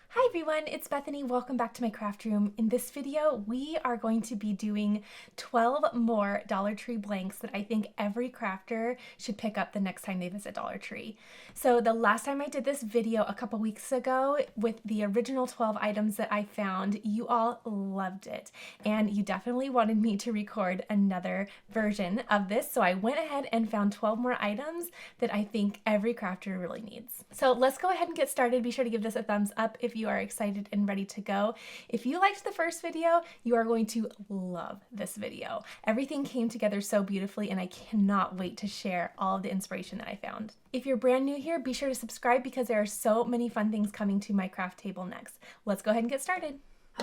Hi everyone, it's Bethany. Welcome back to my craft room. In this video, we are going to be doing 12 more Dollar Tree blanks that I think every crafter should pick up the next time they visit Dollar Tree. So the last time I did this video a couple weeks ago with the original 12 items that I found, you all loved it. And you definitely wanted me to record another version of this. So I went ahead and found 12 more items that I think every crafter really needs. So let's go ahead and get started. Be sure to give this a thumbs up if you are excited and ready to go. If you liked the first video, you are going to love this video. Everything came together so beautifully and I cannot wait to share all of the inspiration that I found. If you're brand new here, be sure to subscribe because there are so many fun things coming to my craft table next. Let's go ahead and get started.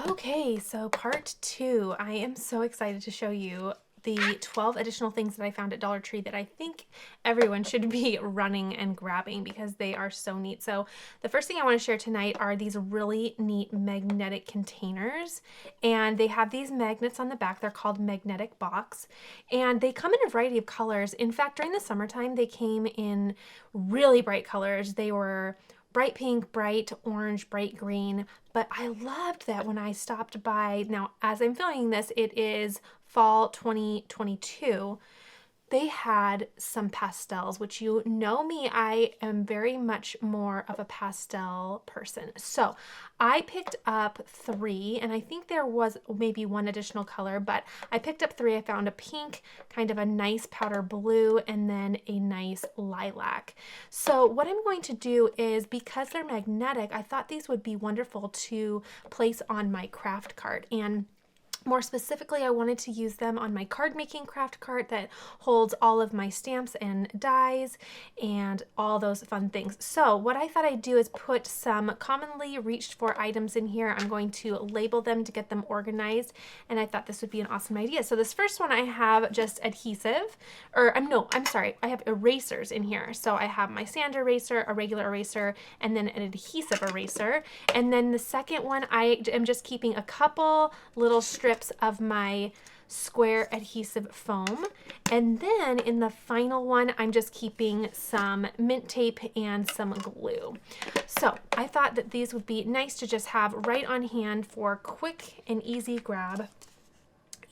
Okay, so part 2. I am so excited to show you the 12 additional things that I found at Dollar Tree that I think everyone should be running and grabbing because they are so neat. So the first thing I want to share tonight are these really neat magnetic containers, and they have these magnets on the back. They're called magnetic box, and they come in a variety of colors. In fact, during the summertime, they came in really bright colors. They were bright pink, bright orange, bright green, but I loved that when I stopped by. Now, as I'm filming this, it is fall 2022. They had some pastels, which you know me, I am very much more of a pastel person. So I picked up 3, and I think there was maybe one additional color, but I picked up 3. I found a pink, kind of a nice powder blue, and then a nice lilac. So what I'm going to do is, because they're magnetic, I thought these would be wonderful to place on my craft cart. And more specifically, I wanted to use them on my card making craft cart that holds all of my stamps and dies and all those fun things. So what I thought I'd do is put some commonly reached for items in here. I'm going to label them to get them organized, and I thought this would be an awesome idea. So this first one I have just adhesive, I have erasers in here. So I have my sand eraser, a regular eraser, and then an adhesive eraser. And then the second one, I am just keeping a couple little strips of my square adhesive foam, and then in the final one I'm just keeping some mint tape and some glue. So I thought that these would be nice to just have right on hand for quick and easy grab,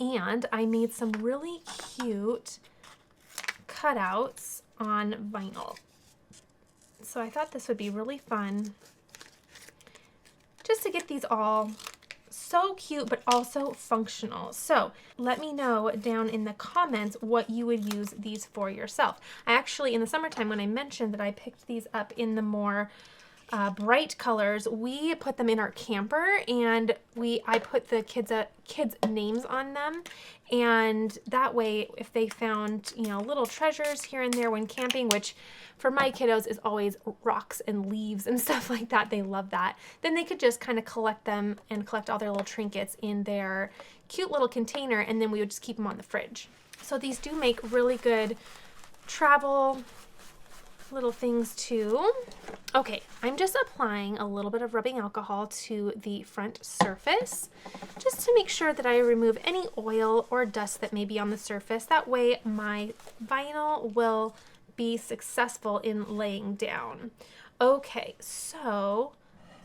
and I made some really cute cutouts on vinyl. So I thought this would be really fun just to get these all so cute, but also functional. So let me know down in the comments what you would use these for yourself. I actually, in the summertime, when I mentioned that I picked these up in the more bright colors, we put them in our camper, and I put the kids' names on them, and that way if they found, you know, little treasures here and there when camping, which for my kiddos is always rocks and leaves and stuff like that, they love that, then they could just kind of collect them and collect all their little trinkets in their cute little container, and then we would just keep them on the fridge. So these do make really good travel little things too. Okay, I'm just applying a little bit of rubbing alcohol to the front surface just to make sure that I remove any oil or dust that may be on the surface. That way my vinyl will be successful in laying down. Okay, so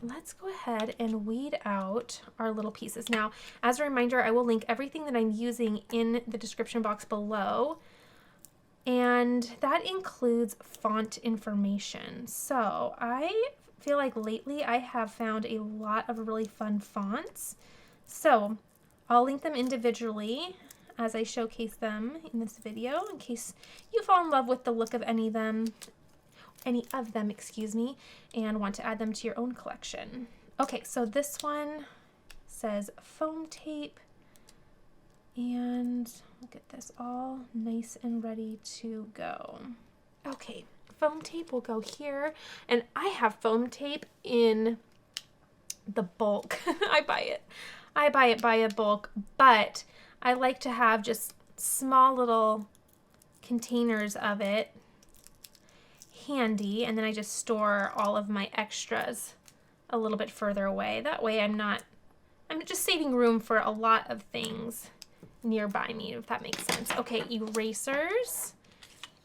let's go ahead and weed out our little pieces. Now, as a reminder, I will link everything that I'm using in the description box below, and that includes font information. So I feel like lately I have found a lot of really fun fonts. So I'll link them individually as I showcase them in this video in case you fall in love with the look of any of them, excuse me, and want to add them to your own collection. Okay, so this one says foam tape, and we'll get this all nice and ready to go. Okay, foam tape will go here, and I have foam tape in the bulk. I buy it by a bulk, but I like to have just small little containers of it handy, and then I just store all of my extras a little bit further away. That way I'm just saving room for a lot of things nearby me, if that makes sense. Okay, erasers.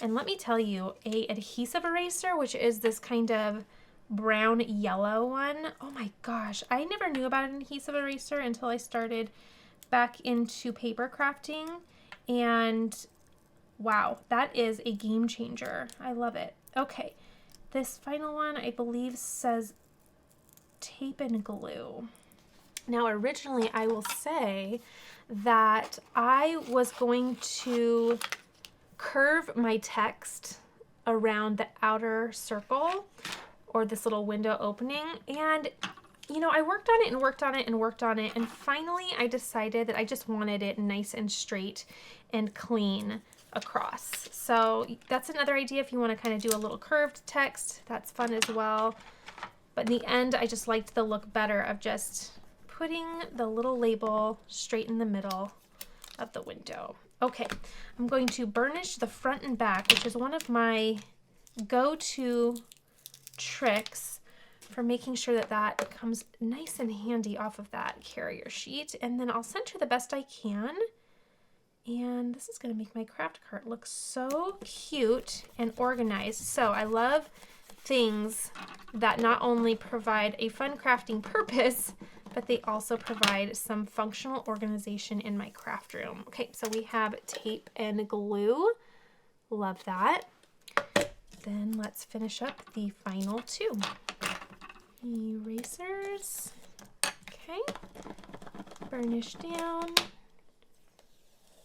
And let me tell you, a adhesive eraser, which is this kind of brown yellow one. Oh my gosh, I never knew about an adhesive eraser until I started back into paper crafting, and wow, that is a game changer. I love it. Okay, this final one I believe says tape and glue. Now originally I will say that I was going to curve my text around the outer circle or this little window opening, and you know, I worked on it and worked on it and worked on it, and finally I decided that I just wanted it nice and straight and clean across. So that's another idea if you want to kind of do a little curved text. That's fun as well. But in the end, I just liked the look better of just putting the little label straight in the middle of the window. Okay, I'm going to burnish the front and back, which is one of my go-to tricks for making sure that that comes nice and handy off of that carrier sheet. And then I'll center the best I can. And this is going to make my craft cart look so cute and organized. So I love things that not only provide a fun crafting purpose, but they also provide some functional organization in my craft room. Okay, so we have tape and glue. Love that. Then let's finish up the final two. Erasers. Okay. Burnish down.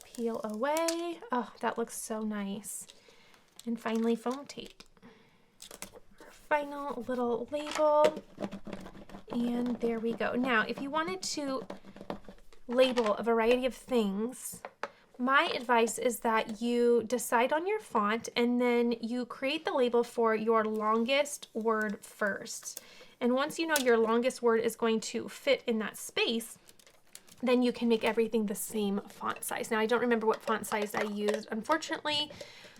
Peel away. Oh, that looks so nice. And finally, foam tape. Our final little label. And there we go. Now, if you wanted to label a variety of things, my advice is that you decide on your font and then you create the label for your longest word first. And once you know your longest word is going to fit in that space, then you can make everything the same font size. Now, I don't remember what font size I used, unfortunately,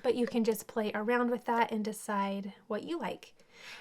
but you can just play around with that and decide what you like.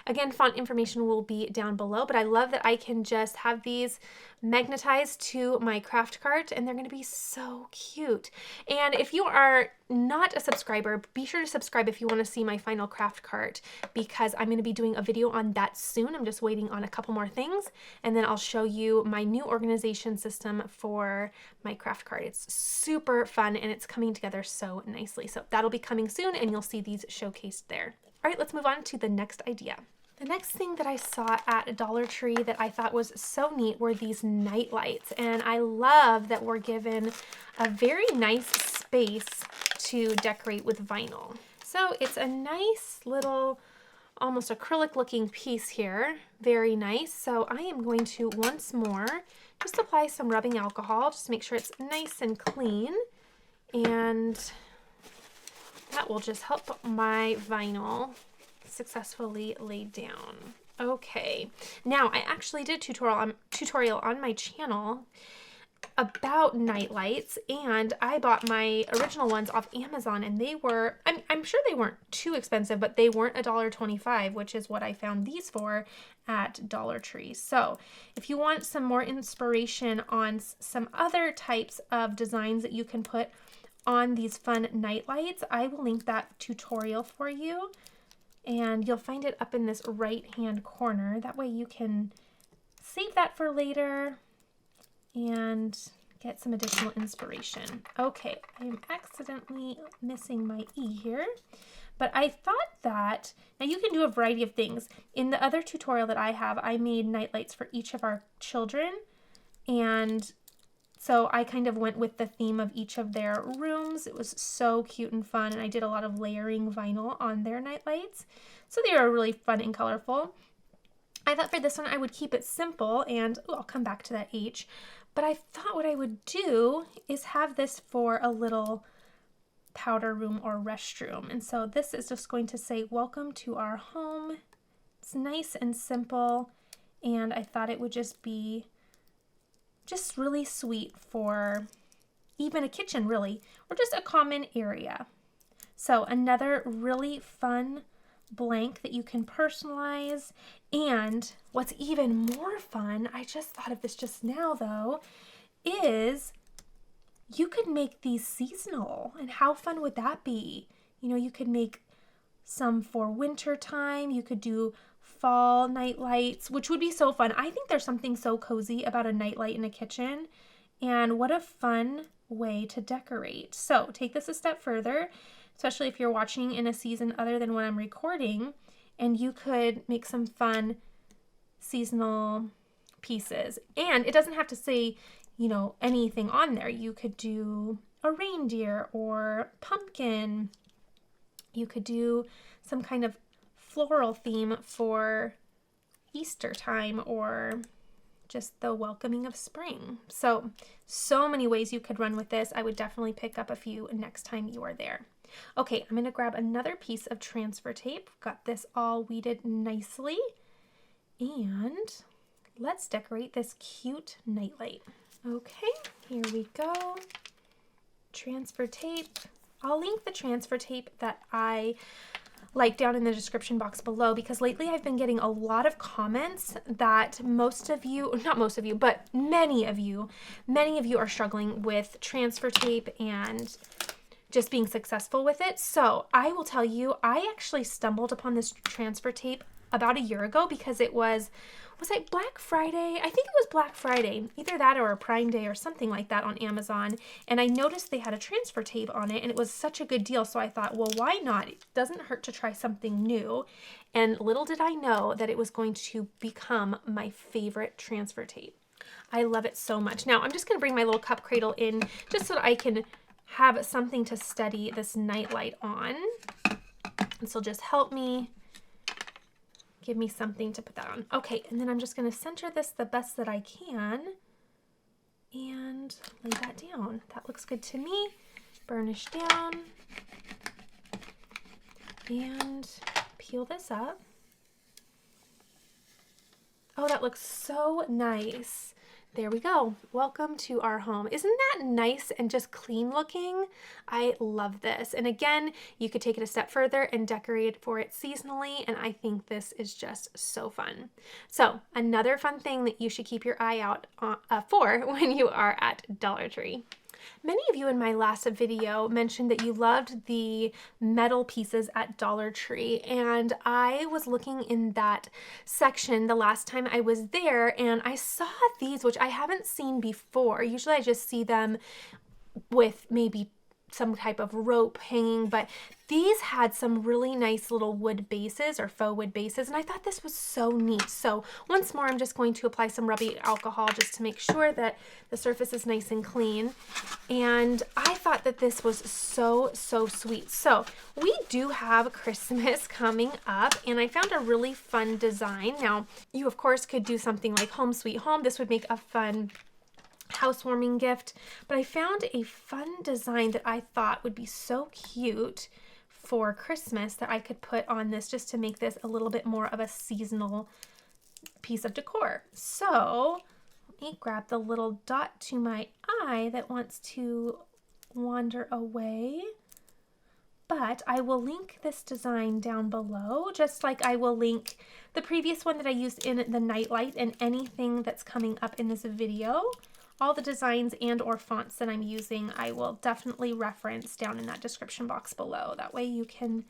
Again, font information will be down below, but I love that I can just have these magnetized to my craft cart, and they're going to be so cute. And if you are not a subscriber, be sure to subscribe if you want to see my final craft cart, because I'm going to be doing a video on that soon. I'm just waiting on a couple more things, and then I'll show you my new organization system for my craft cart. It's super fun, and it's coming together so nicely. So that'll be coming soon, and you'll see these showcased there. All right, let's move on to the next idea. The next thing that I saw at Dollar Tree that I thought was so neat were these night lights. And I love that we're given a very nice space to decorate with vinyl. So it's a nice little, almost acrylic looking piece here. Very nice. So I am going to once more just apply some rubbing alcohol, just make sure it's nice and clean. And that will just help my vinyl successfully lay down. Okay, now I actually did a tutorial on my channel about night lights, and I bought my original ones off Amazon, and they were, I'm sure they weren't too expensive, but they weren't $1.25, which is what I found these for at Dollar Tree. So if you want some more inspiration on some other types of designs that you can put on these fun night lights, I will link that tutorial for you, and you'll find it up in this right hand corner. That way you can save that for later and get some additional inspiration. Okay, I'm accidentally missing my E here, but I thought that, now you can do a variety of things. In the other tutorial that I have, I made night lights for each of our children, and so I kind of went with the theme of each of their rooms. It was so cute and fun, and I did a lot of layering vinyl on their night lights. So they were really fun and colorful. I thought for this one I would keep it simple, and I'll come back to that H. But I thought what I would do is have this for a little powder room or restroom. And so this is just going to say, "Welcome to our home." It's nice and simple, and I thought it would just be just really sweet for even a kitchen, really, or just a common area. So another really fun blank that you can personalize. And what's even more fun, I just thought of this just now though, is you could make these seasonal. And how fun would that be? You know, you could make some for winter time. You could do fall night lights, which would be so fun. I think there's something so cozy about a nightlight in a kitchen, and what a fun way to decorate. So take this a step further, especially if you're watching in a season other than when I'm recording, and you could make some fun seasonal pieces. And it doesn't have to say, you know, anything on there. You could do a reindeer or pumpkin. You could do some kind of floral theme for Easter time or just the welcoming of spring. So many ways you could run with this. I would definitely pick up a few next time you are there. Okay, I'm going to grab another piece of transfer tape. Got this all weeded nicely. And let's decorate this cute nightlight. Okay, here we go. Transfer tape. I'll link the transfer tape that I like down in the description box below, because lately I've been getting a lot of comments that most of you, not most of you, but many of you are struggling with transfer tape and just being successful with it. So I will tell you, I actually stumbled upon this transfer tape about a year ago because it was it Black Friday? I think it was Black Friday, either that or a Prime Day or something like that on Amazon. And I noticed they had a transfer tape on it and it was such a good deal. So I thought, well, why not? It doesn't hurt to try something new. And little did I know that it was going to become my favorite transfer tape. I love it so much. Now I'm just going to bring my little cup cradle in just so that I can have something to steady this nightlight on. This will just help me. Give me something to put that on. Okay, and then I'm just going to center this the best that I can and lay that down. That looks good to me. Burnish down and peel this up. Oh, that looks so nice. There we go. Welcome to our home. Isn't that nice and just clean looking? I love this. And again, you could take it a step further and decorate for it seasonally. And I think this is just so fun. So another fun thing that you should keep your eye out for when you are at Dollar Tree. Many of you in my last video mentioned that you loved the metal pieces at Dollar Tree, and I was looking in that section the last time I was there and I saw these, which I haven't seen before. Usually I just see them with maybe some type of rope hanging, but these had some really nice little wood bases or faux wood bases, and I thought this was so neat. So once more, I'm just going to apply some rubbing alcohol just to make sure that the surface is nice and clean. And I thought that this was so sweet. So we do have Christmas coming up, and I found a really fun design. Now, you of course could do something like Home Sweet Home. This would make a fun housewarming gift, but I found a fun design that I thought would be so cute for Christmas that I could put on this just to make this a little bit more of a seasonal piece of decor. So let me grab the little dot to my eye that wants to wander away. But I will link this design down below, just like I will link the previous one that I used in the Nightlight and anything that's coming up in this video. All the designs and or fonts that I'm using, I will definitely reference down in that description box below. That way you can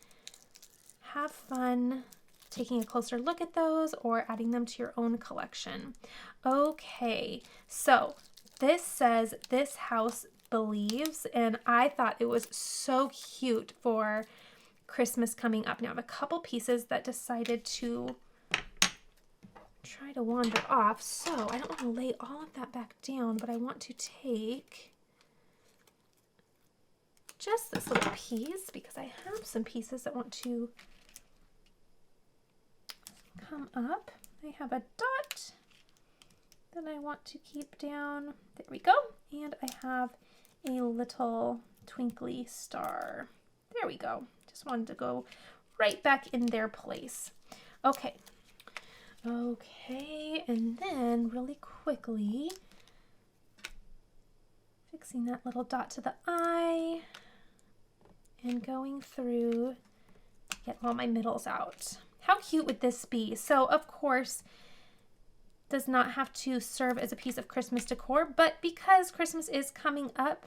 have fun taking a closer look at those or adding them to your own collection. Okay, so this says "This House Believes," and I thought it was so cute for Christmas coming up. Now I have a couple pieces that decided to try to wander off, so I don't want to lay all of that back down, but I want to take just this little piece because I have some pieces that want to come up. I have a dot that I want to keep down. There we go. And I have a little twinkly star. There we go. Just wanted to go right back in their place. Okay. Okay, and then really quickly, fixing that little dot to the eye and going through to get all my middles out. How cute would this be? So, of course, does not have to serve as a piece of Christmas decor, but because Christmas is coming up,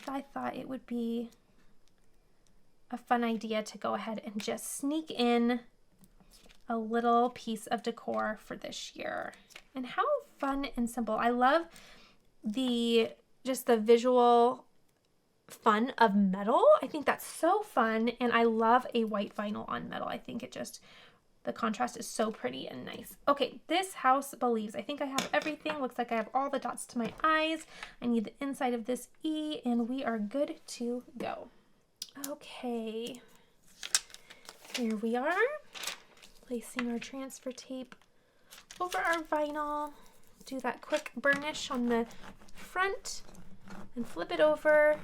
I thought it would be a fun idea to go ahead and just sneak in a little piece of decor for this year. And how fun and simple. I love just the visual fun of metal. I think that's so fun, and I love a white vinyl on metal. I think the contrast is so pretty and nice. Okay, this house believes. I think I have everything. Looks like I have all the dots to my eyes. I need the inside of this E, and we are good to go. Okay, here we are, placing our transfer tape over our vinyl. Do that quick burnish on the front and flip it over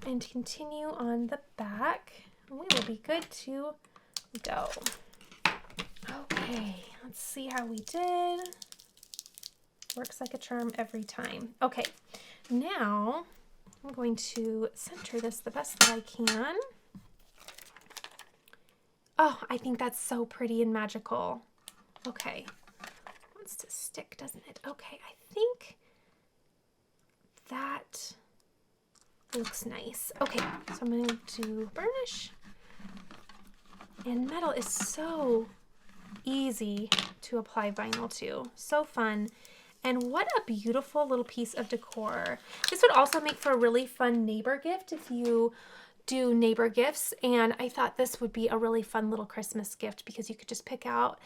and continue on the back. We will be good to go. Okay, let's see how we did. Works like a charm every time. Okay, now I'm going to center this the best that I can. Oh, I think that's so pretty and magical. Okay, wants to stick, doesn't it? Okay, I think that looks nice. Okay, so I'm going to burnish. And metal is so easy to apply vinyl to. So fun. And what a beautiful little piece of decor. This would also make for a really fun neighbor gift if you do neighbor gifts. And I thought this would be a really fun little Christmas gift because you could just pick out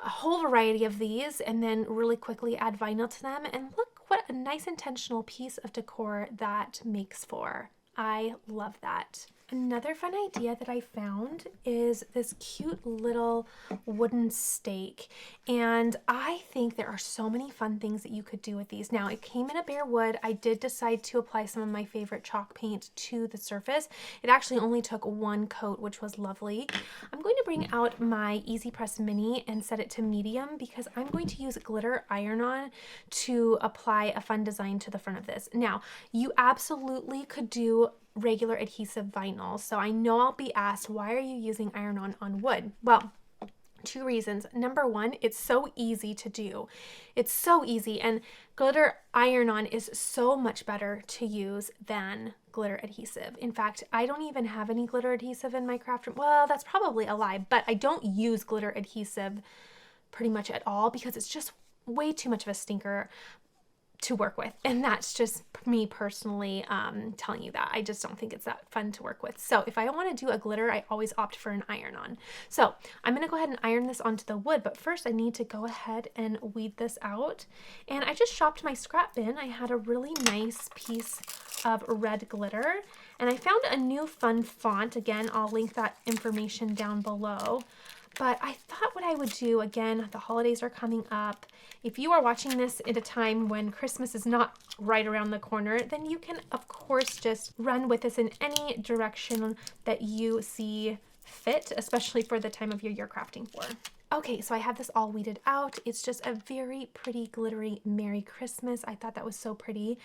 a whole variety of these and then really quickly add vinyl to them. And look what a nice intentional piece of decor that makes for. I love that. Another fun idea that I found is this cute little wooden stake. And I think there are so many fun things that you could do with these. Now, it came in a bare wood. I did decide to apply some of my favorite chalk paint to the surface. It actually only took one coat, which was lovely. I'm going to bring out my Easy Press Mini and set it to medium because I'm going to use glitter iron-on to apply a fun design to the front of this. Now, you absolutely could do regular adhesive vinyl. So I know I'll be asked, why are you using iron-on wood? Well, two reasons. Number one, it's so easy to do. It's so easy, and glitter iron-on is so much better to use than glitter adhesive. In fact, I don't even have any glitter adhesive in my craft room. Well, that's probably a lie, but I don't use glitter adhesive pretty much at all because it's just way too much of a stinker to work with. And that's just me personally telling you that. I just don't think it's that fun to work with. So if I want to do a glitter, I always opt for an iron-on. So I'm going to go ahead and iron this onto the wood, but first I need to go ahead and weed this out. And I just shopped my scrap bin. I had a really nice piece of red glitter, and I found a new fun font. Again, I'll link that information down below. But I thought what I would do, again, the holidays are coming up. If you are watching this at a time when Christmas is not right around the corner, then you can, of course, just run with this in any direction that you see fit, especially for the time of year you're crafting for. Okay, so I have this all weeded out. It's just a very pretty glittery Merry Christmas. I thought that was so pretty.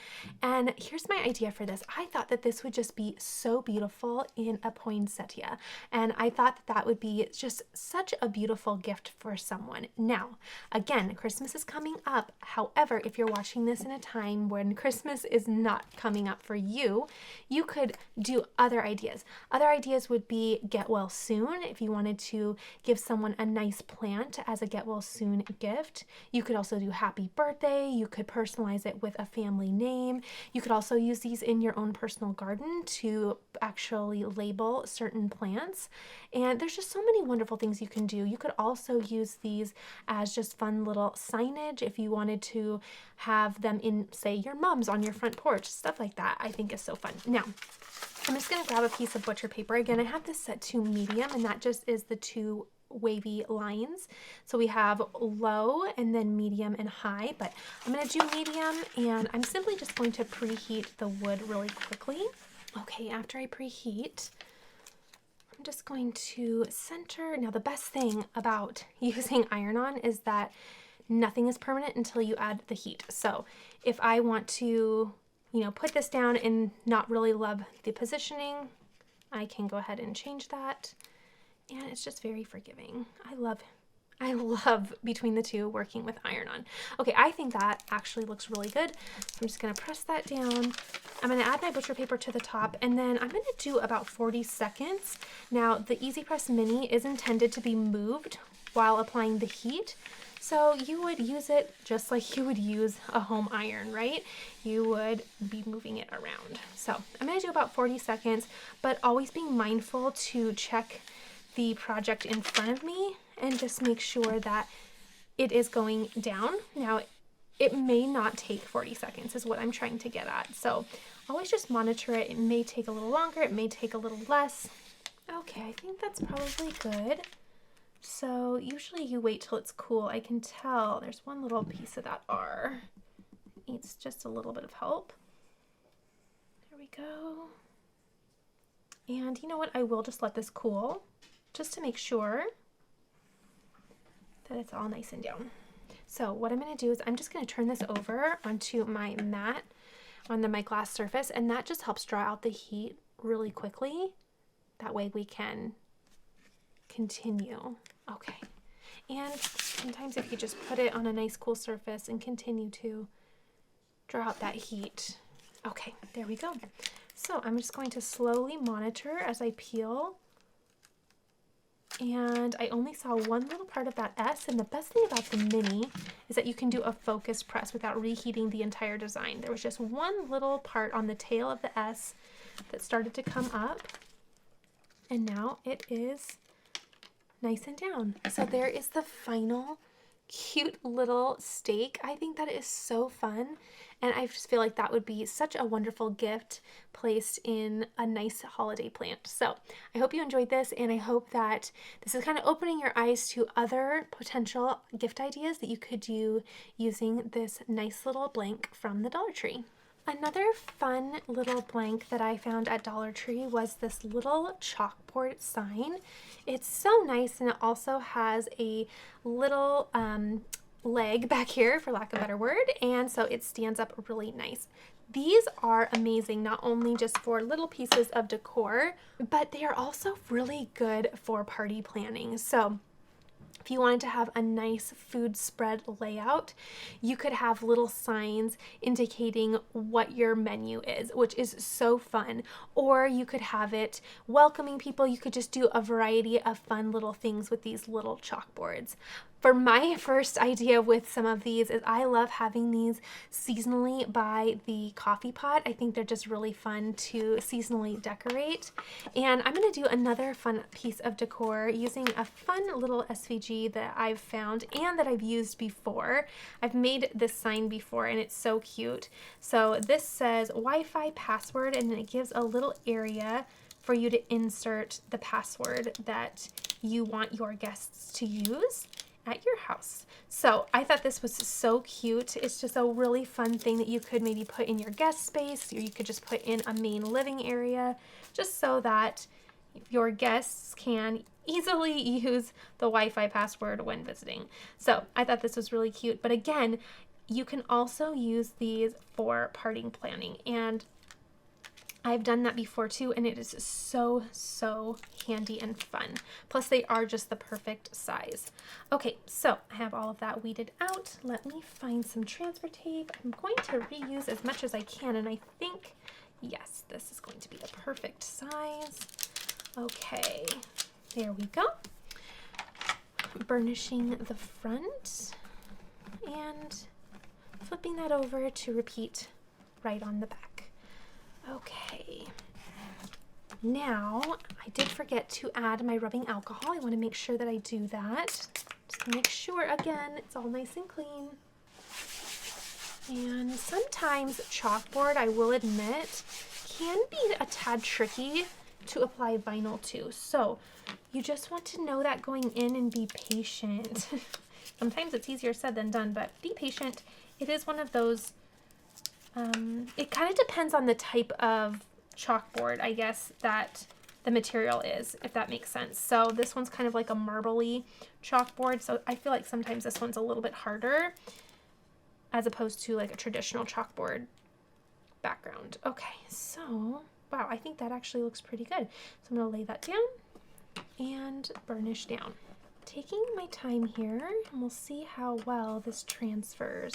And here's my idea for this. I thought that this would just be so beautiful in a poinsettia. And I thought that that would be just such a beautiful gift for someone. Now, again, Christmas is coming up. However, if you're watching this in a time when Christmas is not coming up for you, you could do other ideas. Other ideas would be get well soon. If you wanted to give someone a nice plant as a get well soon gift. You could also do happy birthday. You could personalize it with a family name. You could also use these in your own personal garden to actually label certain plants. And there's just so many wonderful things you can do. You could also use these as just fun little signage if you wanted to have them in, say, your mom's on your front porch, stuff like that. I think is so fun. Now, I'm just going to grab a piece of butcher paper. Again, I have this set to medium, and that just is the two wavy lines. So we have low and then medium and high, but I'm going to do medium, and I'm simply just going to preheat the wood really quickly. Okay, after I preheat, I'm just going to center. Now, the best thing about using iron-on is that nothing is permanent until you add the heat. So if I want to, put this down and not really love the positioning, I can go ahead and change that. And it's just very forgiving. I love I love between the two working with iron on. Okay, I think that actually looks really good. So I'm just gonna press that down. I'm gonna add my butcher paper to the top, and then I'm gonna do about 40 seconds. Now, the Easy Press Mini is intended to be moved while applying the heat. So you would use it just like you would use a home iron, right? You would be moving it around. So I'm gonna do about 40 seconds, but always being mindful to check the project in front of me and just make sure that it is going down. Now, it may not take 40 seconds is what I'm trying to get at. So always just monitor it. It may take a little longer, it may take a little less. Okay, I think that's probably good. So usually you wait till it's cool. I can tell there's one little piece of that R. It needs just a little bit of help. There we go. And you know what? I will just let this cool just to make sure that it's all nice and down. So what I'm going to do is I'm just going to turn this over onto my mat on my glass surface, and that just helps draw out the heat really quickly. That way we can continue. Okay. And sometimes if you just put it on a nice cool surface and continue to draw out that heat. Okay, there we go. So I'm just going to slowly monitor as I peel. And I only saw one little part of that S, and the best thing about the Mini is that you can do a focus press without reheating the entire design. There was just one little part on the tail of the S that started to come up, and now it is nice and down. So there is the final cute little steak. I think that is so fun, and I just feel like that would be such a wonderful gift placed in a nice holiday plant. So I hope you enjoyed this, and I hope that this is kind of opening your eyes to other potential gift ideas that you could do using this nice little blank from the Dollar Tree. Another fun little blank that I found at Dollar Tree was this little chalkboard sign. It's so nice, and it also has a little leg back here, for lack of a better word, and so it stands up really nice. These are amazing, not only just for little pieces of decor, but they are also really good for party planning. So if you wanted to have a nice food spread layout, you could have little signs indicating what your menu is, which is so fun. Or you could have it welcoming people. You could just do a variety of fun little things with these little chalkboards. For my first idea with some of these is I love having these seasonally by the coffee pot. I think they're just really fun to seasonally decorate. And I'm going to do another fun piece of decor using a fun little SVG that I've found and that I've used before. I've made this sign before, and it's so cute. So this says Wi-Fi password, and it gives a little area for you to insert the password that you want your guests to use at your house. So I thought this was so cute. It's just a really fun thing that you could maybe put in your guest space, or you could just put in a main living area, just so that your guests can easily use the Wi-Fi password when visiting. So I thought this was really cute. But again, you can also use these for party planning, and I've done that before too, and it is so, so handy and fun. Plus they are just the perfect size. Okay, so I have all of that weeded out. Let me find some transfer tape. I'm going to reuse as much as I can, and I think, yes, this is going to be the perfect size. Okay, there we go. Burnishing the front and flipping that over to repeat right on the back. Okay, now I did forget to add my rubbing alcohol. I want to make sure that I do that. Just to make sure, again, it's all nice and clean. And sometimes chalkboard, I will admit, can be a tad tricky to apply vinyl to. So you just want to know that going in and be patient. Sometimes it's easier said than done, but be patient. It is one of those it kind of depends on the type of chalkboard, I guess, that the material is, if that makes sense. So this one's kind of like a marbly chalkboard, so I feel like sometimes this one's a little bit harder as opposed to like a traditional chalkboard background. Okay, so, wow, I think that actually looks pretty good. So I'm going to lay that down and burnish down. taking my time here, and we'll see how well this transfers.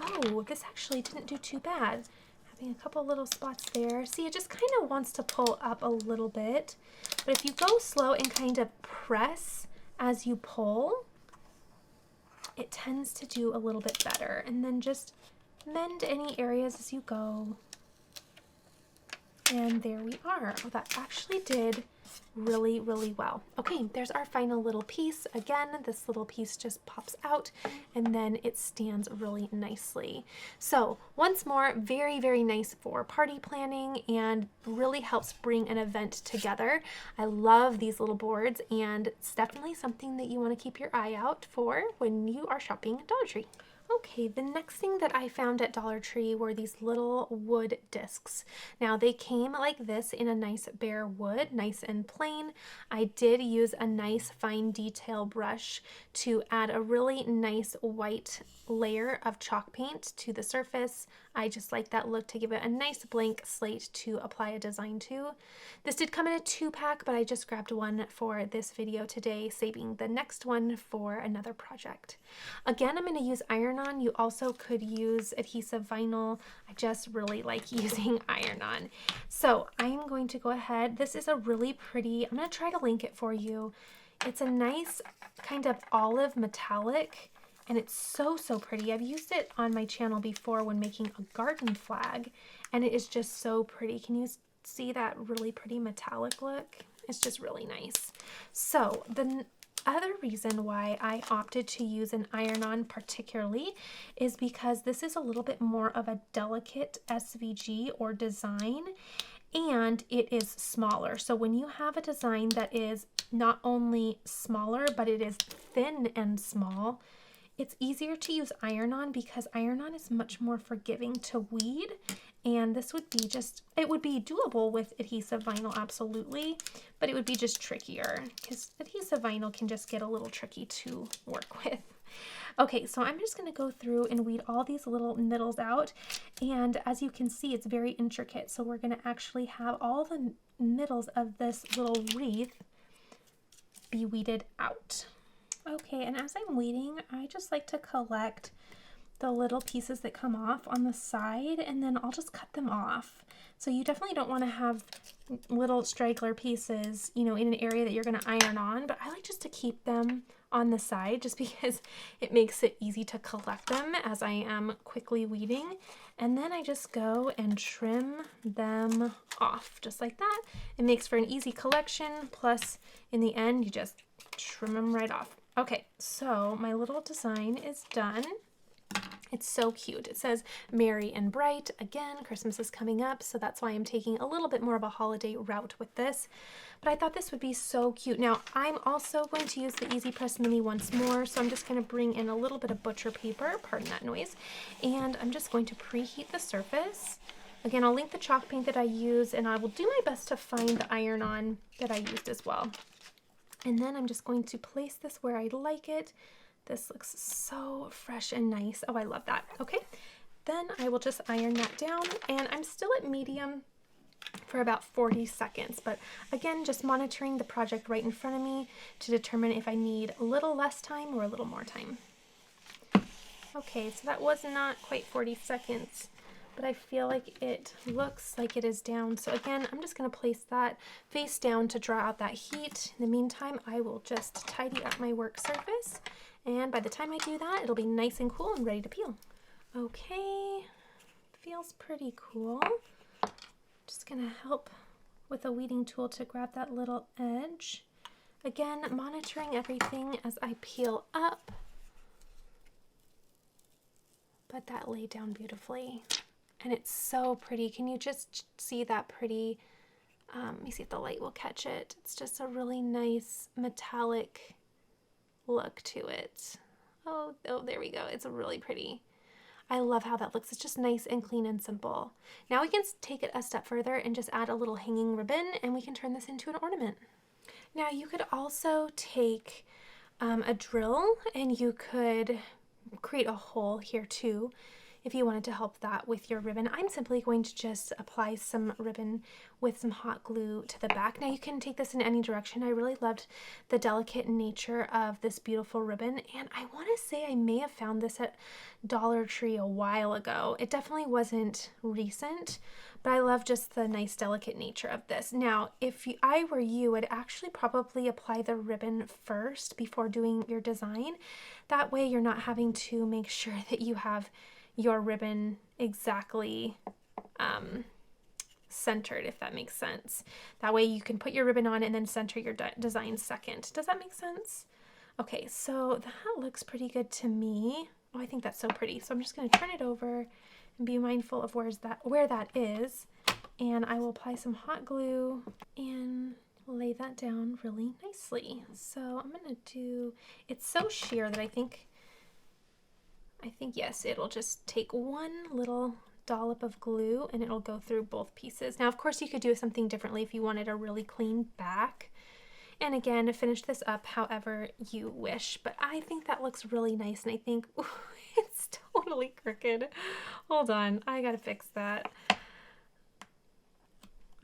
Oh, this actually didn't do too bad. Having a couple little spots there. See, it just kind of wants to pull up a little bit. But if you go slow and kind of press as you pull, it tends to do a little bit better. And then just mend any areas as you go. And there we are. Oh, that actually did really, really well. Okay, there's our final little piece. Again, this little piece just pops out and then it stands really nicely. So once more, very, very nice for party planning and really helps bring an event together. I love these little boards, and it's definitely something that you want to keep your eye out for when you are shopping at Dollar Tree. Okay, the next thing that I found at Dollar Tree were these little wood discs. Now they came like this in a nice bare wood, nice and plain. I did use a nice fine detail brush to add a really nice white layer of chalk paint to the surface. I just like that look to give it a nice blank slate to apply a design to. This did come in a 2-pack, but I just grabbed one for this video today, saving the next one for another project. Again, I'm going to use iron-on. You also could use adhesive vinyl. I just really like using iron-on. So I'm going to go ahead. This is a really pretty, I'm going to try to link it for you. It's a nice kind of olive metallic, and it's so, so pretty. I've used it on my channel before when making a garden flag, and it is just so pretty. Can you see that really pretty metallic look? It's just really nice. So the other reason why I opted to use an iron-on particularly is because this is a little bit more of a delicate SVG or design, and it is smaller. So when you have a design that is not only smaller, but it is thin and small, it's easier to use iron-on because iron-on is much more forgiving to weed, and this would be just, it would be doable with adhesive vinyl, absolutely, but it would be just trickier because adhesive vinyl can just get a little tricky to work with. Okay, so I'm just going to go through and weed all these little needles out, and as you can see, it's very intricate, so we're going to actually have all the needles of this little wreath be weeded out. Okay, and as I'm weeding, I just like to collect the little pieces that come off on the side, and then I'll just cut them off. So you definitely don't want to have little straggler pieces, you know, in an area that you're going to iron on, but I like just to keep them on the side just because it makes it easy to collect them as I am quickly weeding. And then I just go and trim them off just like that. It makes for an easy collection, plus in the end you just trim them right off. Okay, so my little design is done. It's so cute. It says merry and bright. Again, Christmas is coming up, so that's why I'm taking a little bit more of a holiday route with this. But I thought this would be so cute. Now, I'm also going to use the Easy Press Mini once more, so I'm just going to bring in a little bit of butcher paper, pardon that noise, and I'm just going to preheat the surface. Again, I'll link the chalk paint that I use, and I will do my best to find the iron-on that I used as well. And then I'm just going to place this where I like it. This looks so fresh and nice. Oh, I love that. Okay, then I will just iron that down, and I'm still at medium for about 40 seconds. But again, just monitoring the project right in front of me to determine if I need a little less time or a little more time. Okay, so that was not quite 40 seconds, but I feel like it looks like it is down. So again, I'm just going to place that face down to draw out that heat. In the meantime, I will just tidy up my work surface, and by the time I do that, it'll be nice and cool and ready to peel. Okay, feels pretty cool. Just going to help with a weeding tool to grab that little edge. Again, monitoring everything as I peel up, but that laid down beautifully. And it's so pretty. Can you just see that pretty, let me see if the light will catch it. It's just a really nice metallic look to it. Oh, there we go. It's really pretty. I love how that looks. It's just nice and clean and simple. Now we can take it a step further and just add a little hanging ribbon, and we can turn this into an ornament. Now you could also take a drill, and you could create a hole here too if you wanted to help that with your ribbon. I'm simply going to just apply some ribbon with some hot glue to the back. Now you can take this in any direction. I really loved the delicate nature of this beautiful ribbon, and I want to say I may have found this at Dollar Tree a while ago. It definitely wasn't recent, but I love just the nice delicate nature of this. Now, if I were you, I'd actually probably apply the ribbon first before doing your design. That way you're not having to make sure that you have your ribbon exactly centered, if that makes sense. That way you can put your ribbon on and then center your design second. Does that make sense? Okay, so that looks pretty good to me. Oh, I think that's so pretty. So I'm just going to turn it over and be mindful of where that is. And I will apply some hot glue and lay that down really nicely. So I'm going to do, it's so sheer that I think yes, it'll just take one little dollop of glue and it'll go through both pieces. Now, of course, you could do something differently if you wanted a really clean back. And again, finish this up however you wish. But I think that looks really nice. And I think, ooh, it's totally crooked. Hold on, I gotta fix that.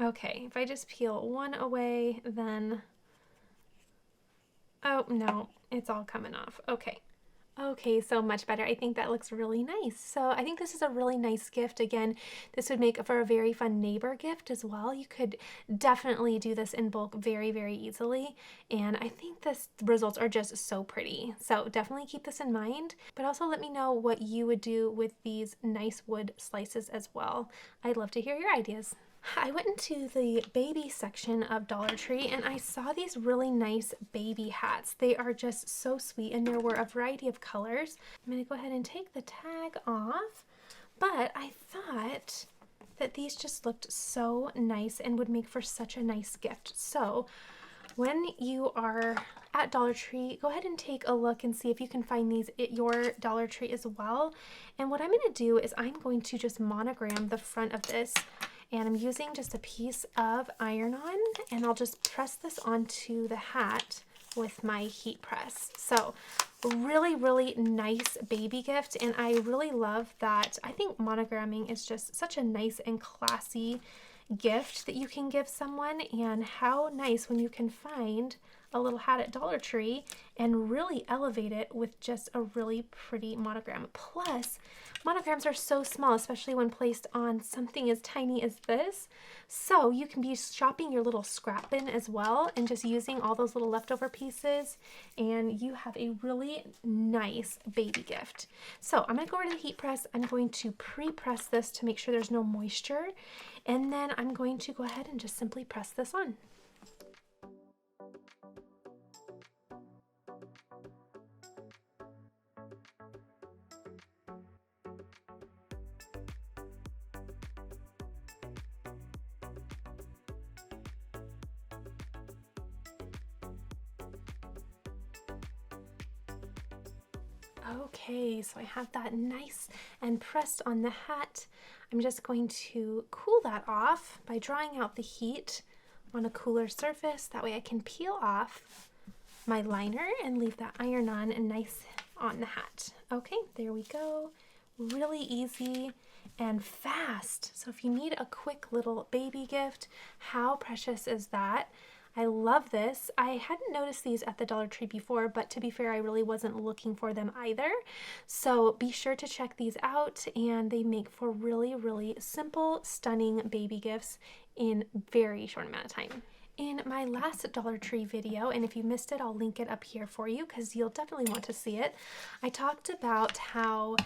Okay, if I just peel one away, then, oh no, it's all coming off. Okay, so much better. I think that looks really nice. So I think this is a really nice gift. Again, this would make for a very fun neighbor gift as well. You could definitely do this in bulk very, very easily. And I think the results are just so pretty. So definitely keep this in mind, but also let me know what you would do with these nice wood slices as well. I'd love to hear your ideas. I went into the baby section of Dollar Tree and I saw these really nice baby hats. They are just so sweet and there were a variety of colors. I'm going to go ahead and take the tag off, but I thought that these just looked so nice and would make for such a nice gift. So when you are at Dollar Tree, go ahead and take a look and see if you can find these at your Dollar Tree as well. And what I'm going to do is I'm going to just monogram the front of this. And I'm using just a piece of iron-on, and I'll just press this onto the hat with my heat press. So really, really nice baby gift, and I really love that. I think monogramming is just such a nice and classy gift that you can give someone, and how nice when you can find a little hat at Dollar Tree and really elevate it with just a really pretty monogram. Plus, monograms are so small, especially when placed on something as tiny as this. So you can be shopping your little scrap bin as well and just using all those little leftover pieces, and you have a really nice baby gift. So I'm going to go over to the heat press. I'm going to pre-press this to make sure there's no moisture, and then I'm going to go ahead and just simply press this on. Okay, so I have that nice and pressed on the hat. I'm just going to cool that off by drawing out the heat on a cooler surface. That way I can peel off my liner and leave that iron-on and nice on the hat. Okay, there we go. Really easy and fast. So if you need a quick little baby gift, how precious is that? I love this. I hadn't noticed these at the Dollar Tree before, but to be fair, I really wasn't looking for them either. So be sure to check these out, and they make for really, really simple, stunning baby gifts in very short amount of time. In my last Dollar Tree video, and if you missed it, I'll link it up here for you because you'll definitely want to see it. I talked about how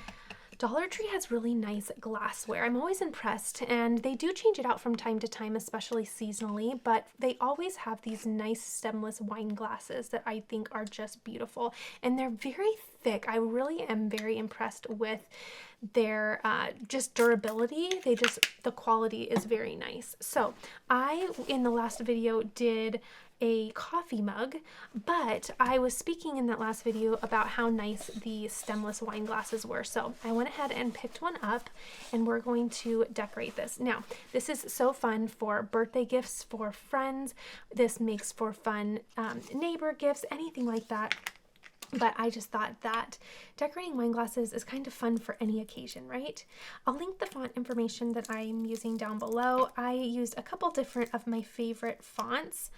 Dollar Tree has really nice glassware. I'm always impressed, and they do change it out from time to time, especially seasonally, but they always have these nice stemless wine glasses that I think are just beautiful, and they're very thick. I really am very impressed with their just durability. The quality is very nice. So I, in the last video, did a coffee mug, but I was speaking in that last video about how nice the stemless wine glasses were. So I went ahead and picked one up, and we're going to decorate this. Now, this is so fun for birthday gifts, for friends. This makes for fun neighbor gifts, anything like that. But I just thought that decorating wine glasses is kind of fun for any occasion, right? I'll link the font information that I'm using down below. I used a couple different of my favorite fonts,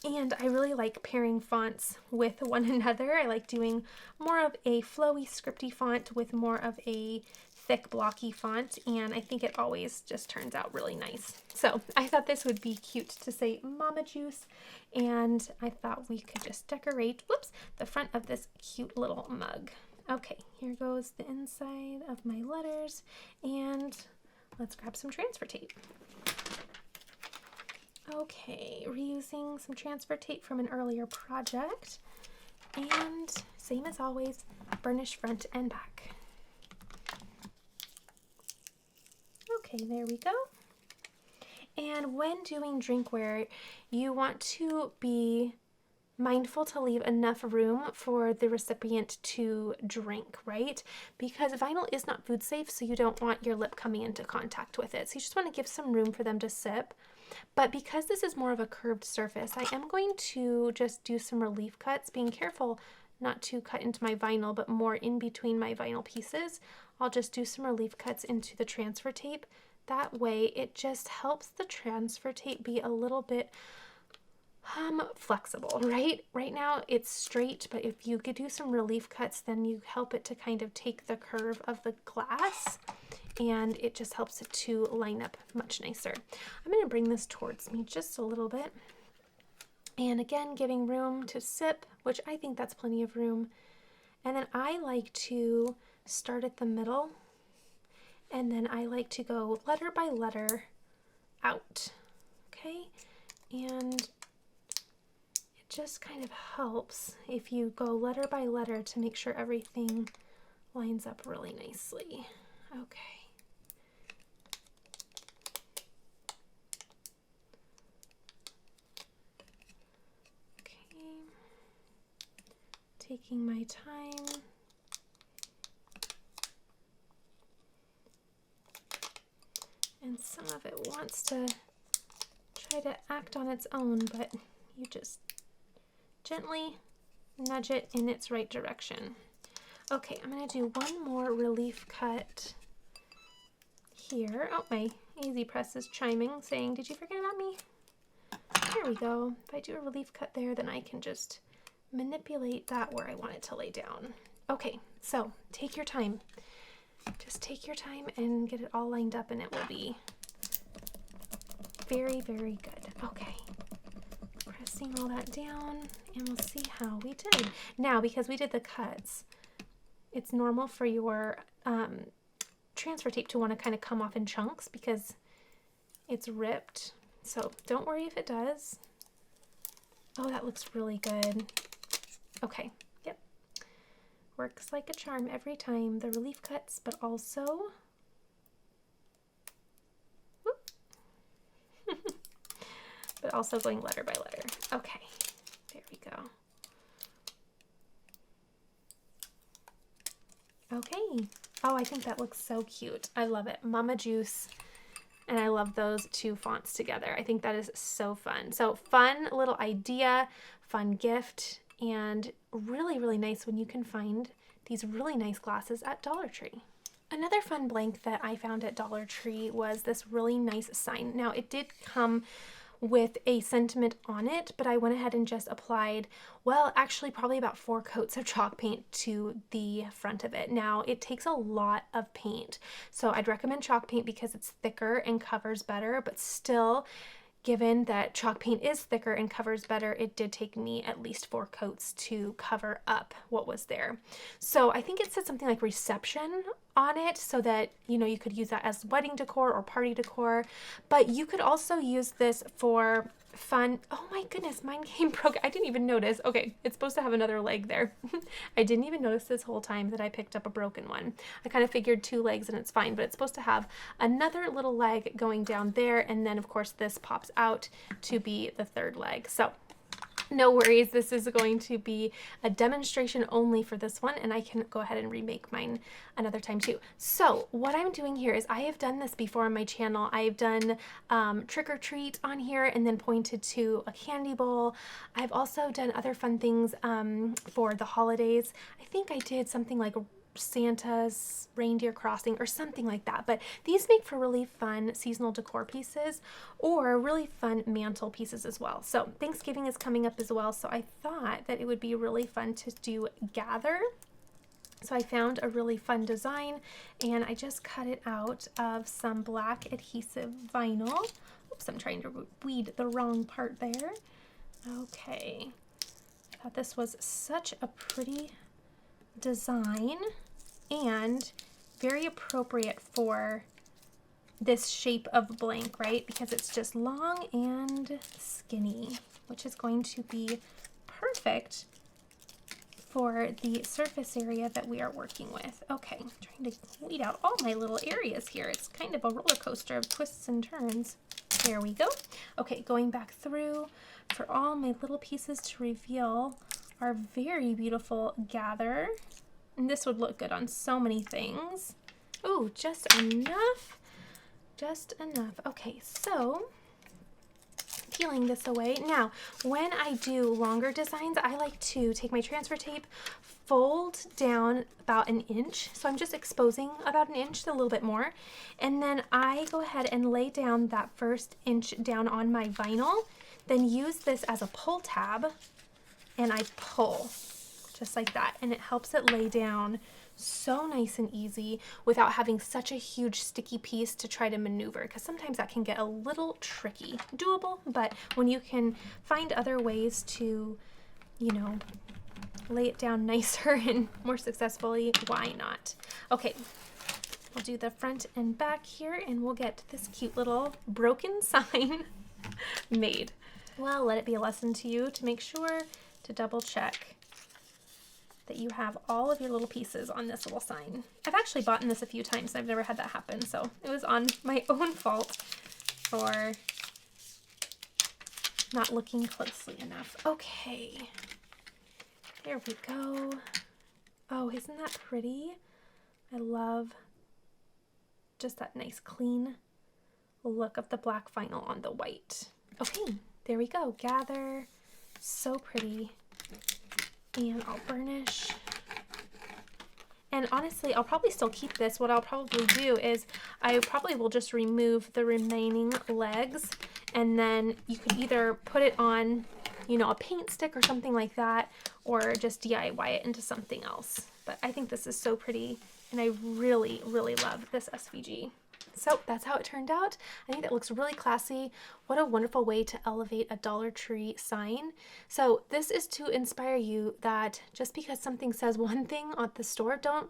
and I really like pairing fonts with one another. I like doing more of a flowy, scripty font with more of a thick, blocky font, and I think it always just turns out really nice. So I thought this would be cute to say Mama Juice, and I thought we could just decorate, whoops, the front of this cute little mug. Okay, here goes the inside of my letters, and let's grab some transfer tape. Okay, reusing some transfer tape from an earlier project, and same as always, burnish front and back. Okay, there we go. And when doing drinkware, you want to be mindful to leave enough room for the recipient to drink, right? Because vinyl is not food safe, so you don't want your lip coming into contact with it. So you just want to give some room for them to sip. But because this is more of a curved surface, I am going to just do some relief cuts, being careful not to cut into my vinyl, but more in between my vinyl pieces. I'll just do some relief cuts into the transfer tape. That way it just helps the transfer tape be a little bit flexible, right? Right now it's straight, but if you could do some relief cuts, then you help it to kind of take the curve of the glass, and it just helps it to line up much nicer. I'm going to bring this towards me just a little bit. And again, giving room to sip, which I think that's plenty of room. And then I like to start at the middle, and then I like to go letter by letter out. Okay? And it just kind of helps if you go letter by letter to make sure everything lines up really nicely. Okay. Taking my time. And some of it wants to try to act on its own, but you just gently nudge it in its right direction. Okay, I'm going to do one more relief cut here. Oh, my Easy Press is chiming, saying, "Did you forget about me?" There we go. If I do a relief cut there, then I can just manipulate that where I want it to lay down. Okay, so take your time. Just take your time and get it all lined up, and it will be very, very good. Okay, pressing all that down, and we'll see how we did. Now, because we did the cuts, it's normal for your transfer tape to want to kind of come off in chunks because it's ripped. So don't worry if it does. Oh, that looks really good. Okay, yep. Works like a charm every time. The relief cuts, but also but also going letter by letter. Okay, there we go. Okay. Oh, I think that looks so cute. I love it. Mama Juice. And I love those two fonts together. I think that is so fun. So fun little idea, fun gift, and really, really nice when you can find these really nice glasses at Dollar Tree. Another fun blank that I found at Dollar Tree was this really nice sign. Now, it did come with a sentiment on it, but I went ahead and just applied, well, actually probably about 4 coats of chalk paint to the front of it. Now, it takes a lot of paint, so I'd recommend chalk paint because it's thicker and covers better, but still, given that chalk paint is thicker and covers better, it did take me at least 4 coats to cover up what was there. So I think it said something like reception on it, so that, you know, you could use that as wedding decor or party decor, but you could also use this for fun. Oh my goodness, mine came broken. I didn't even notice. Okay, it's supposed to have another leg there. I didn't even notice this whole time that I picked up a broken one. I kind of figured 2 legs and it's fine, but it's supposed to have another little leg going down there, and then of course this pops out to be the 3rd leg. So No worries, this is going to be a demonstration only for this one, and I can go ahead and remake mine another time too. So what I'm doing here is I have done this before on my channel. I've done trick or treat on here and then pointed to a candy bowl. I've also done other fun things for the holidays. I think I did something like Santa's reindeer crossing or something like that, but these make for really fun seasonal decor pieces or really fun mantle pieces as well. So Thanksgiving is coming up as well, so I thought that it would be really fun to do gather. So I found a really fun design and I just cut it out of some black adhesive vinyl. Oops, I'm trying to weed the wrong part there. Okay, I thought this was such a pretty design and very appropriate for this shape of blank, right? Because it's just long and skinny, which is going to be perfect for the surface area that we are working with. Okay, I'm trying to weed out all my little areas here. It's kind of a roller coaster of twists and turns. There we go. Okay, going back through for all my little pieces to reveal our very beautiful gather. And this would look good on so many things. Oh, just enough. Just enough. Okay, so peeling this away. Now, when I do longer designs, I like to take my transfer tape, fold down about an inch. So I'm just exposing about an inch, a little bit more. And then I go ahead and lay down that first inch down on my vinyl, then use this as a pull tab, and I pull. Just like that, and it helps it lay down so nice and easy without having such a huge sticky piece to try to maneuver, because sometimes that can get a little tricky. Doable, but when you can find other ways to, you know, lay it down nicer and more successfully, why not? Okay, we'll do the front and back here and we'll get this cute little broken sign made. Well, let it be a lesson to you to make sure to double check that you have all of your little pieces on this little sign. I've actually bought this a few times and I've never had that happen, so it was on my own fault for not looking closely enough. Okay, there we go. Oh, isn't that pretty? I love just that nice clean look of the black vinyl on the white. Okay, there we go. Gather, so pretty. And I'll burnish. And honestly, I'll probably still keep this. What I'll probably do is I probably will just remove the remaining legs, and then you can either put it on, you know, a paint stick or something like that, or just DIY it into something else. But I think this is so pretty, and I really, really love this SVG. So that's how it turned out. I think that looks really classy. What a wonderful way to elevate a Dollar Tree sign. So this is to inspire you that just because something says one thing at the store, don't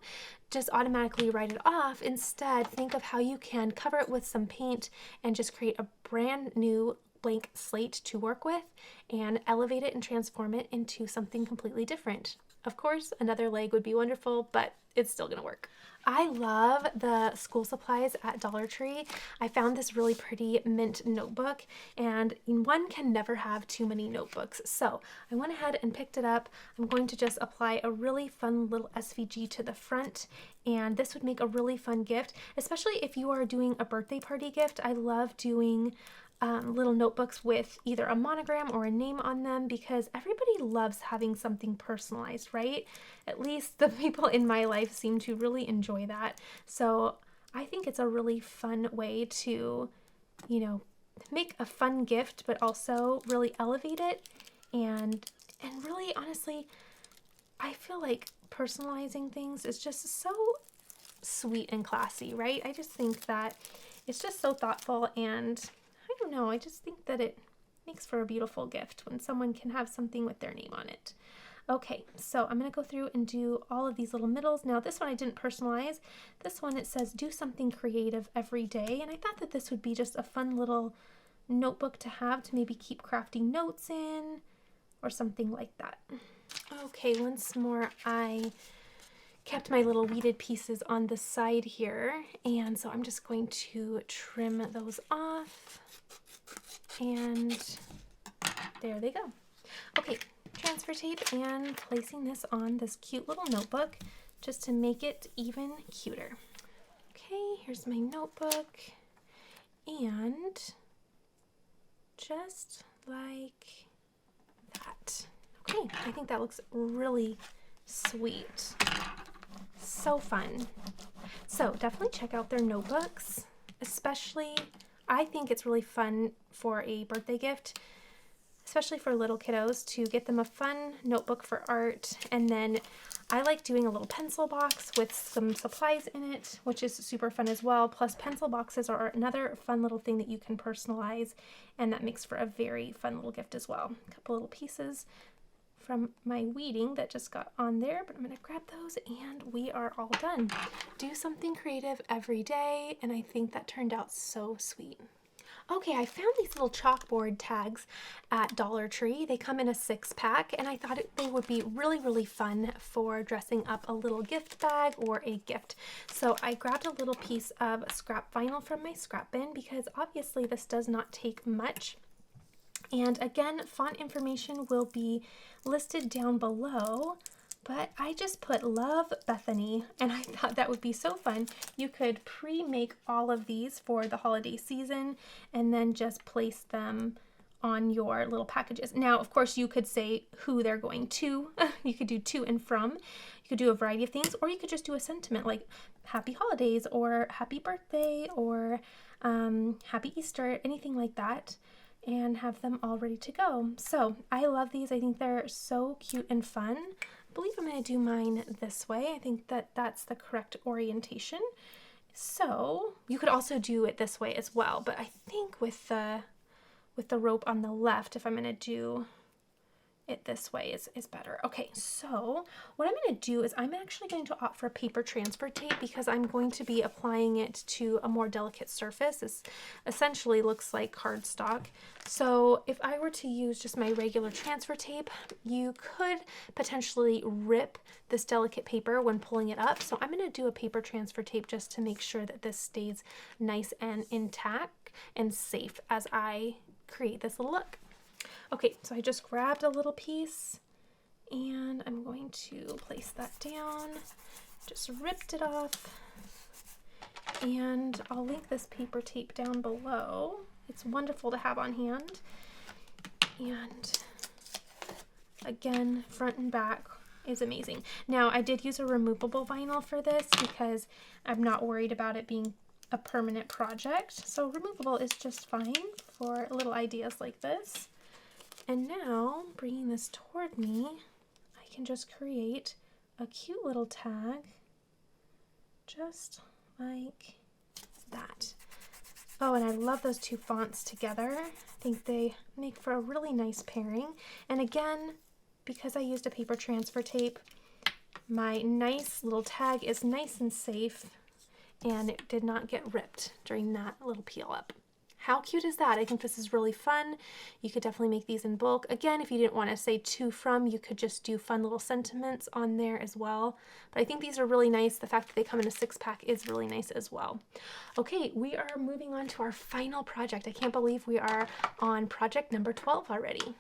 just automatically write it off. Instead, think of how you can cover it with some paint and just create a brand new blank slate to work with and elevate it and transform it into something completely different. Of course, another leg would be wonderful, but it's still gonna work. I love the school supplies at Dollar Tree. I found this really pretty mint notebook, and one can never have too many notebooks. So I went ahead and picked it up. I'm going to just apply a really fun little SVG to the front, and this would make a really fun gift, especially if you are doing a birthday party gift. I love doing little notebooks with either a monogram or a name on them, because everybody loves having something personalized, right? At least the people in my life seem to really enjoy that. So I think it's a really fun way to, you know, make a fun gift, but also really elevate it. And really, honestly, I feel like personalizing things is just so sweet and classy, right? I just think that it's just so thoughtful, and I don't know, I just think that it makes for a beautiful gift when someone can have something with their name on it. Okay, so I'm going to go through and do all of these little middles. Now this one I didn't personalize. This one, it says do something creative every day, and I thought that this would be just a fun little notebook to have to maybe keep crafting notes in or something like that. Okay, once more I kept my little weeded pieces on the side here, and so I'm just going to trim those off, and there they go. Okay, transfer tape and placing this on this cute little notebook just to make it even cuter. Okay, here's my notebook, and just like that. Okay, I think that looks really sweet. So fun. So definitely check out their notebooks, especially I think it's really fun for a birthday gift, especially for little kiddos, to get them a fun notebook for art. And then I like doing a little pencil box with some supplies in it, which is super fun as well. Plus pencil boxes are another fun little thing that you can personalize, and that makes for a very fun little gift as well. A couple little pieces from my weeding that just got on there, but I'm gonna grab those and we are all done. Do something creative every day, and I think that turned out so sweet. Okay, I found these little chalkboard tags at Dollar Tree. They come in a 6-pack, and I thought they would be really, really fun for dressing up a little gift bag or a gift. So I grabbed a little piece of scrap vinyl from my scrap bin because obviously this does not take much. And again, font information will be listed down below, but I just put Love Bethany, and I thought that would be so fun. You could pre-make all of these for the holiday season and then just place them on your little packages. Now, of course, you could say who they're going to. You could do to and from. You could do a variety of things, or you could just do a sentiment like Happy Holidays or Happy Birthday or Happy Easter, anything like that, and have them all ready to go. So I love these. I think they're so cute and fun. I believe I'm going to do mine this way. I think that that's the correct orientation. So you could also do it this way as well, but I think with the rope on the left, if I'm going to do it this way is better. Okay, so what I'm going to do is I'm actually going to opt for paper transfer tape because I'm going to be applying it to a more delicate surface. This essentially looks like cardstock. So if I were to use just my regular transfer tape, you could potentially rip this delicate paper when pulling it up. So I'm going to do a paper transfer tape just to make sure that this stays nice and intact and safe as I create this little look. Okay, so I just grabbed a little piece and I'm going to place that down, just ripped it off, and I'll link this paper tape down below. It's wonderful to have on hand. And again, front and back is amazing. Now, I did use a removable vinyl for this because I'm not worried about it being a permanent project. So removable is just fine for little ideas like this. And now, bringing this toward me, I can just create a cute little tag, just like that. Oh, and I love those two fonts together. I think they make for a really nice pairing. And again, because I used a paper transfer tape, my nice little tag is nice and safe, and it did not get ripped during that little peel up. How cute is that? I think this is really fun. You could definitely make these in bulk. Again, if you didn't want to say to from, you could just do fun little sentiments on there as well. But I think these are really nice. The fact that they come in a 6-pack is really nice as well. Okay, we are moving on to our final project. I can't believe we are on project number 12 already.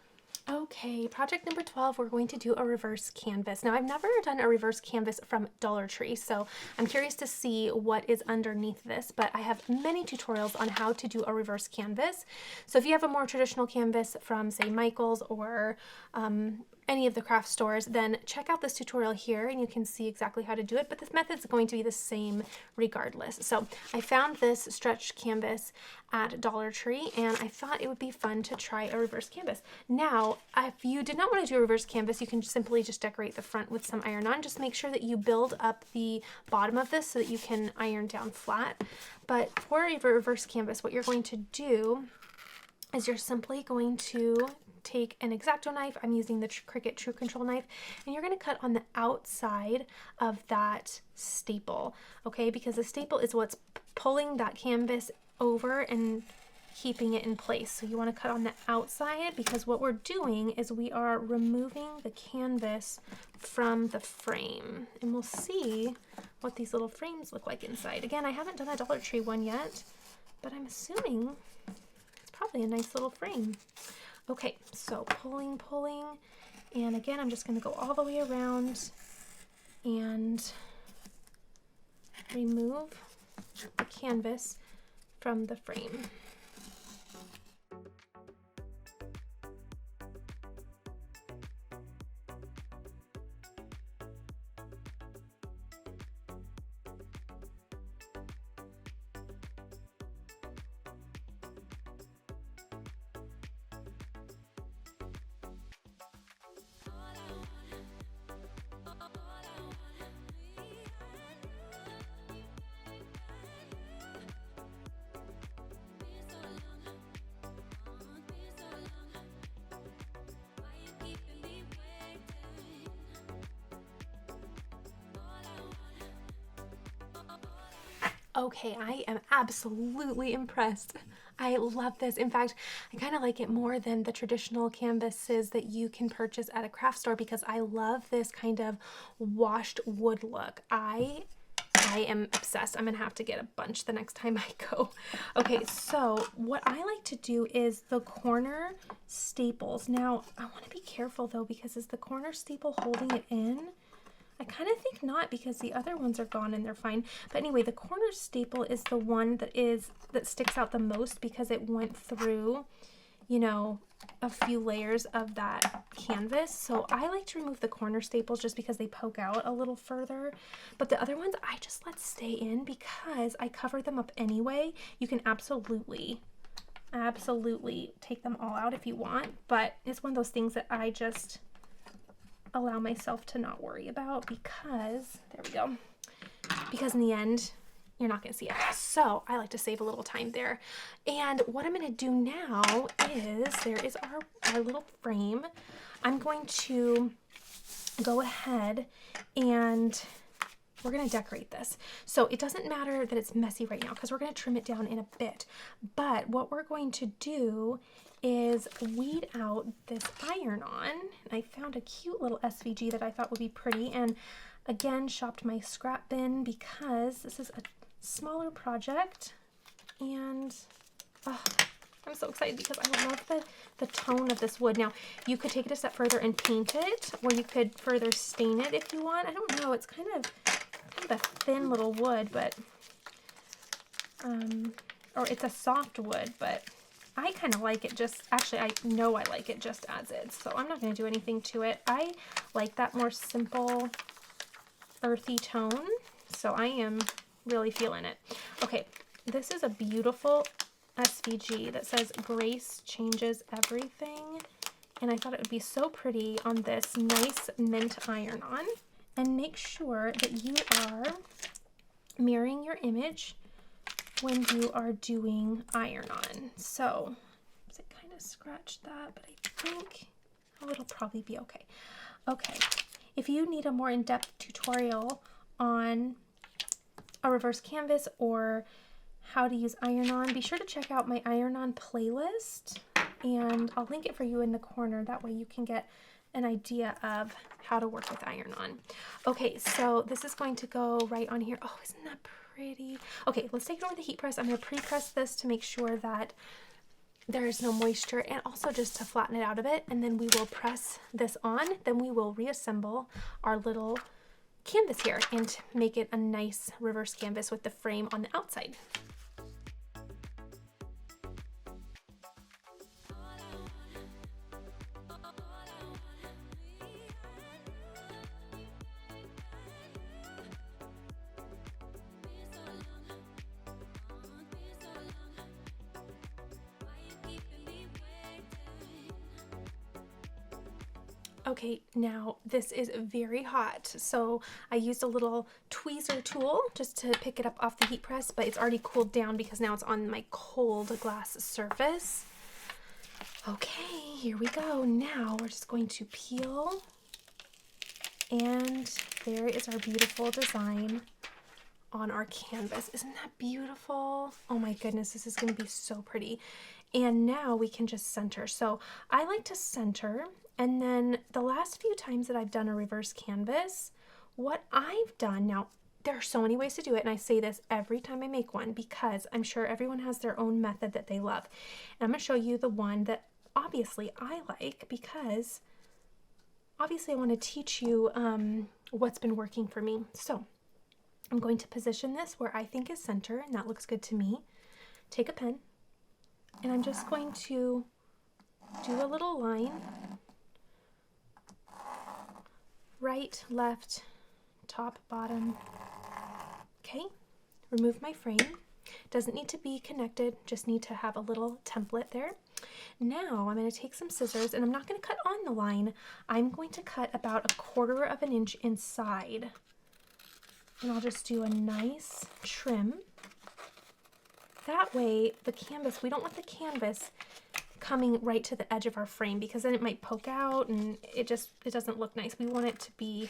Okay, project number 12, we're going to do a reverse canvas. Now, I've never done a reverse canvas from Dollar Tree, so I'm curious to see what is underneath this, but I have many tutorials on how to do a reverse canvas. So if you have a more traditional canvas from, say, Michael's or any of the craft stores, then check out this tutorial here and you can see exactly how to do it, but this method is going to be the same regardless. So I found this stretched canvas at Dollar Tree and I thought it would be fun to try a reverse canvas. Now, if you did not want to do a reverse canvas, you can simply just decorate the front with some iron-on. Just make sure that you build up the bottom of this so that you can iron down flat. But for a reverse canvas, what you're going to do is you're simply going to take an X-Acto knife. I'm using the Cricut True Control knife, and you're going to cut on the outside of that staple, okay? Because the staple is what's pulling that canvas over and keeping it in place. So you want to cut on the outside because what we're doing is we are removing the canvas from the frame, and we'll see what these little frames look like inside. Again, I haven't done a Dollar Tree one yet, but I'm assuming it's probably a nice little frame. Okay, so pulling, and again, I'm just going to go all the way around and remove the canvas from the frame. Okay, I am absolutely impressed. I love this. In fact, I kind of like it more than the traditional canvases that you can purchase at a craft store because I love this kind of washed wood look. I am obsessed. I'm gonna have to get a bunch the next time I go. Okay, so what I like to do is the corner staples. Now, I want to be careful though because is the corner staple holding it in? I kind of think not because the other ones are gone and they're fine. But anyway, the corner staple is the one that sticks out the most because it went through, you know, a few layers of that canvas. So I like to remove the corner staples just because they poke out a little further. But the other ones I just let stay in because I cover them up anyway. You can absolutely take them all out if you want. But it's one of those things that I just allow myself to not worry about because, there we go, because in the end, you're not going to see it. So I like to save a little time there. And what I'm going to do now is, there is our little frame. I'm going to go ahead and we're going to decorate this. So it doesn't matter that it's messy right now because we're going to trim it down in a bit. But what we're going to do is weed out this iron-on. I found a cute little SVG that I thought would be pretty, and again shopped my scrap bin because this is a smaller project, and I'm so excited because I love the tone of this wood. Now you could take it a step further and paint it, or you could further stain it if you want. I don't know, it's kind of a thin little wood, but or it's a soft wood, but I kind of like it just, actually I know I like it just as is, so I'm not going to do anything to it. I like that more simple, earthy tone, so I am really feeling it. Okay, this is a beautiful SVG that says Grace Changes Everything, and I thought it would be so pretty on this nice mint iron-on. And make sure that you are mirroring your image when you are doing iron-on. So I kind of scratched that, but I think it'll probably be okay. Okay, if you need a more in-depth tutorial on a reverse canvas or how to use iron-on, be sure to check out my iron-on playlist, and I'll link it for you in the corner. That way you can get an idea of how to work with iron-on. Okay, so this is going to go right on here. Oh, isn't that pretty? Okay, let's take it over the heat press. I'm going to pre-press this to make sure that there is no moisture, and also just to flatten it out a bit, and then we will press this on. Then we will reassemble our little canvas here and make it a nice reverse canvas with the frame on the outside. Okay, now this is very hot, so I used a little tweezer tool just to pick it up off the heat press, but it's already cooled down because now it's on my cold glass surface. Okay, here we go. Now we're just going to peel, and there is our beautiful design on our canvas. Isn't that beautiful? Oh my goodness, this is going to be so pretty. And now we can just center. So I like to center. And then the last few times that I've done a reverse canvas, what I've done, now there are so many ways to do it, and I say this every time I make one because I'm sure everyone has their own method that they love. And I'm going to show you the one that obviously I like, because obviously I want to teach you what's been working for me. So I'm going to position this where I think is center, and that looks good to me. Take a pen, and I'm just going to do a little line. Right, left, top, bottom. Okay, remove my frame. Doesn't need to be connected, just need to have a little template there. Now I'm going to take some scissors, and I'm not going to cut on the line. I'm going to cut about 1/4 of an inch inside. And I'll just do a nice trim. That way the canvas, we don't want the canvas coming right to the edge of our frame, because then it might poke out and it doesn't look nice. We want it to be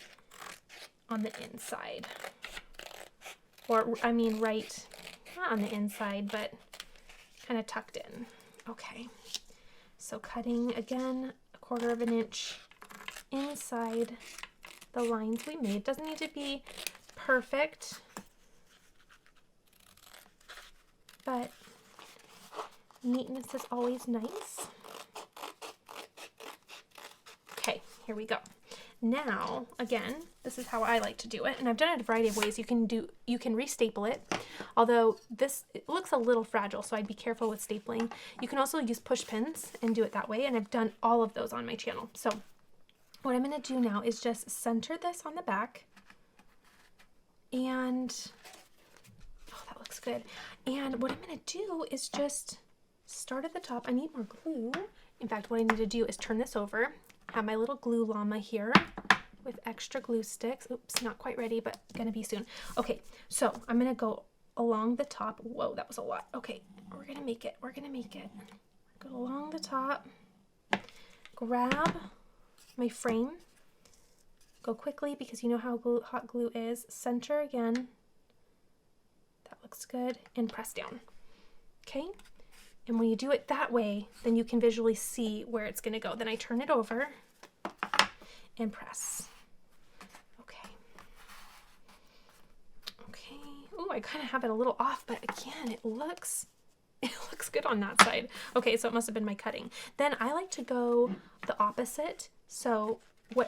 on the inside. Or I mean right, not on the inside, but kind of tucked in. Okay. So cutting again 1/4 of an inch inside the lines we made. Doesn't need to be perfect, but neatness is always nice. Okay, here we go. Now, again, this is how I like to do it, and I've done it a variety of ways. You can restaple it, although it looks a little fragile, so I'd be careful with stapling. You can also use push pins and do it that way, and I've done all of those on my channel. So what I'm going to do now is just center this on the back, and oh, that looks good. And what I'm going to do is just start at the top. I need more glue. In fact, what I need to do is turn this over, have my little glue llama here with extra glue sticks. Oops, not quite ready, but gonna be soon. Okay, so I'm gonna go along the top. Whoa, that was a lot. Okay, we're gonna make it. Go along the top, grab my frame, go quickly because you know how hot glue is. Center again. That looks good, and press down. Okay. And when you do it that way, then you can visually see where it's going to go. Then I turn it over and press. Okay. Okay. Oh, I kind of have it a little off, but again, it looks good on that side. Okay, so it must have been my cutting. Then I like to go the opposite. So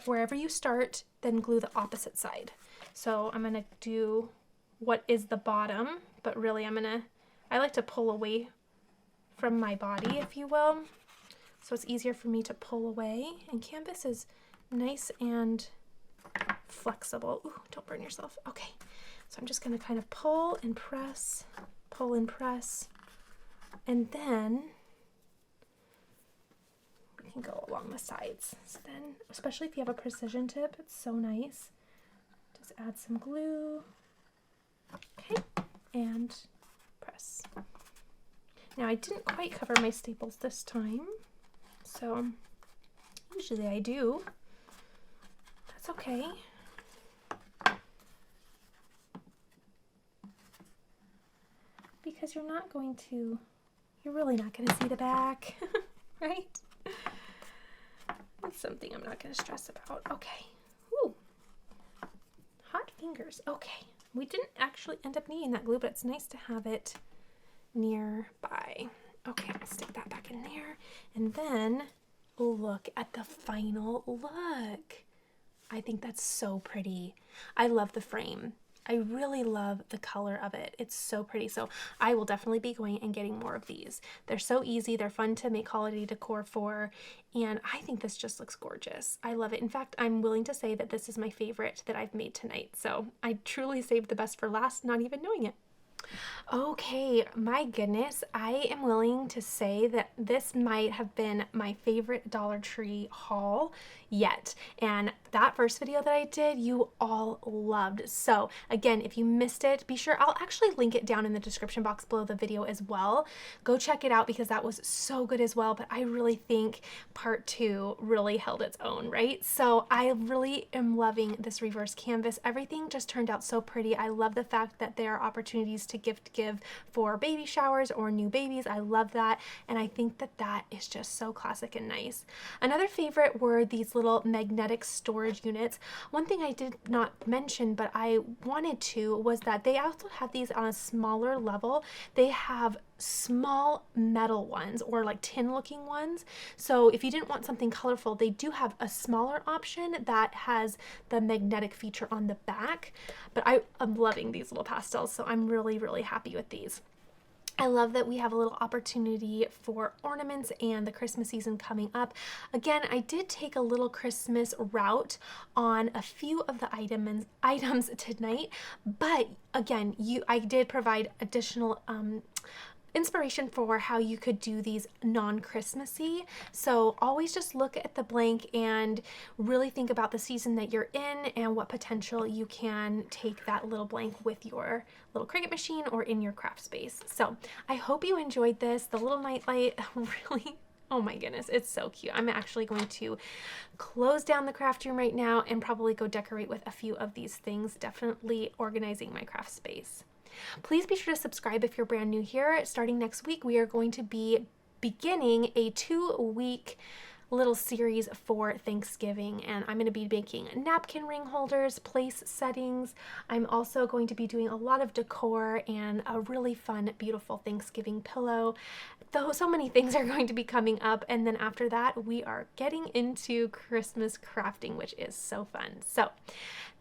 wherever you start, then glue the opposite side. So I'm going to do what is the bottom, but really I like to pull away from my body, if you will, so it's easier for me to pull away, and canvas is nice and flexible. Ooh, don't burn yourself. Okay, so I'm just going to kind of pull and press, and then we can go along the sides. So then, especially if you have a precision tip, it's so nice. Just add some glue. Okay, and press. Now I didn't quite cover my staples this time, so usually I do. That's okay. Because you're really not going to see the back, right? That's something I'm not going to stress about. Okay. Ooh. Hot fingers. Okay. We didn't actually end up needing that glue, but it's nice to have it nearby. Okay, I'll stick that back in there, and then look at the final look. I think that's so pretty. I love the frame. I really love the color of it. It's so pretty. So I will definitely be going and getting more of these. They're so easy. They're fun to make holiday decor for, and I think this just looks gorgeous. I love it. In fact, I'm willing to say that this is my favorite that I've made tonight. So I truly saved the best for last, not even knowing it. Okay, my goodness, I am willing to say that this might have been my favorite Dollar Tree haul yet. And that first video that I did, you all loved. So again, if you missed it, be sure, I'll actually link it down in the description box below the video as well. Go check it out because that was so good as well. But I really think part 2 really held its own, right? So I really am loving this reverse canvas. Everything just turned out so pretty. I love the fact that there are opportunities to give for baby showers or new babies. I love that. And I think that that is just so classic and nice. Another favorite were these little magnetic storage units. One thing I did not mention, but I wanted to, was that they also have these on a smaller level. They have small metal ones or like tin looking ones. So if you didn't want something colorful, they do have a smaller option that has the magnetic feature on the back. But I'm loving these little pastels, so I'm really, really happy with these. I love that we have a little opportunity for ornaments and the Christmas season coming up. Again, I did take a little Christmas route on a few of the items tonight, but again, I did provide additional inspiration for how you could do these non-Christmassy. So always just look at the blank and really think about the season that you're in and what potential you can take that little blank with your little Cricut machine or in your craft space. So I hope you enjoyed this. The little nightlight really, oh my goodness, it's so cute. I'm actually going to close down the craft room right now and probably go decorate with a few of these things, definitely organizing my craft space. Please be sure to subscribe if you're brand new here. Starting next week, we are going to be beginning a 2-week little series for Thanksgiving, and I'm going to be making napkin ring holders, place settings. I'm also going to be doing a lot of decor and a really fun, beautiful Thanksgiving pillow. Though so many things are going to be coming up, and then after that, we are getting into Christmas crafting, which is so fun. So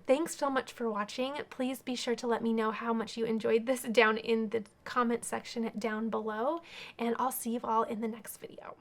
thanks so much for watching. Please be sure to let me know how much you enjoyed this down in the comment section down below, and I'll see you all in the next video.